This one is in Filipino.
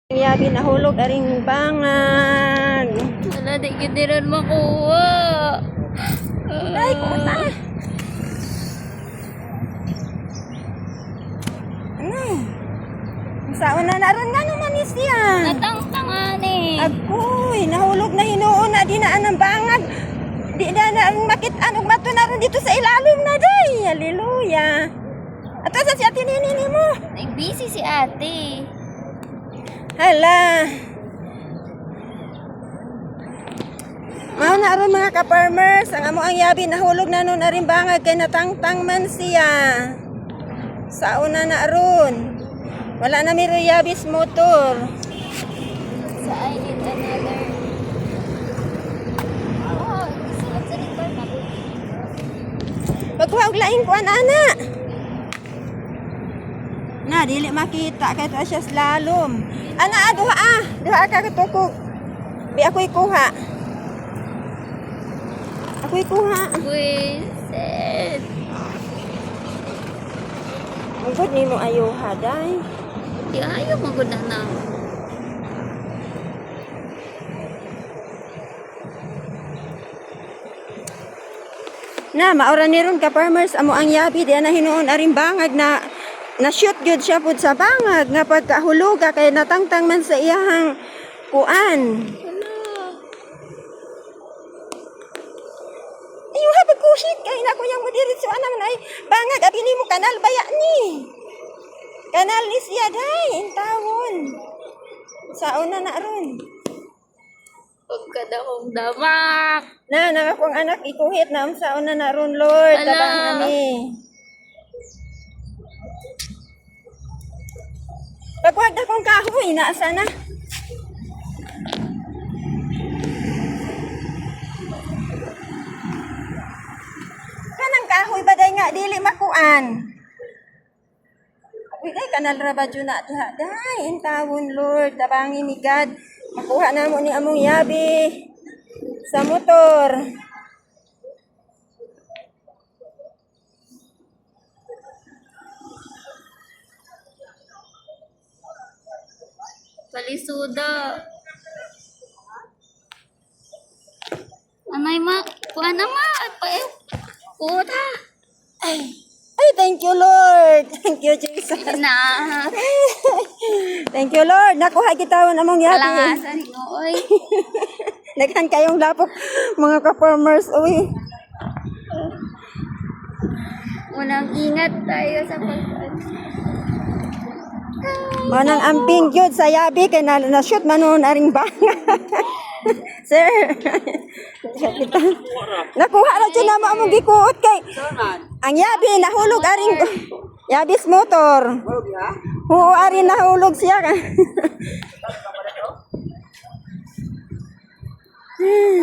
Yabi nahulog aring bangag. Wala, di giniran makuha. Ay, kuta. Ano? Saan na naroon nga naman siya? Natangtangan eh. Agoy, nahulog na hinuon na dinaan ng bangag. Di na makit anong mato naroon dito sa ilalim na day. Hallelujah. At asa si ate nini mo? Ay, busy si ate. Hala. Mao na aron mga ka-farmers, ang amo ang yabi nahulog na nun aring bangag kay natangtang man siya. Sa una na aron. Wala na miro yabis motor. Sa I need another. Oh, sulat sa likod na. Pagkuha og laing kuan ana. Na dili makita kay ta siya slalom. Ana duha ka katukog. Bi ako'y kuha. Ako'y kuha. Buisit. Ugod nimo ayuha day. Di ayaw magod na. Na maura ni ron ka farmers amo ang yabi di na hinuon aring bangag na shoot gyud siya pud sa bangag nga pagkahuluga kay natangtang man sa iyahang kuan. Ayuha pagkusit kay na kuyang mo diretso ana man ay bangag abi nimo kanal baya ni. Kanal ni siya day intawon. Saon na ron. Pagkada kong damak. Na akong anak ikuhit na unsaon na ron Lord Ala. tabang nami. Pagwag na kong kahoy naasa na. Kanang kahoy ba day nga dili makuan. Uy, day, kanal ra ba dyan na diha? Day, intawon, Lord, tabangi ni God. Makuha na mo ni among yabi sa motor. Palisuda. Anay ma, kuha na ma. Puta. Ay, thank you, Lord. Thank you, Jesus. Na. Thank you, Lord. Nakuha kita among yabi. Kalangasan ko, oy. Naghan kayong lapok, mga ka-farmers. Uy. Unang ingat tayo sa Manang amping gyud sa yabi kay na-shoot manon aring banga. Sir. Kita. Nakuha ra jud na mo among gikuot kay. Ang yabi nahulog aring yabis motor. Oo, ari nahulog siya.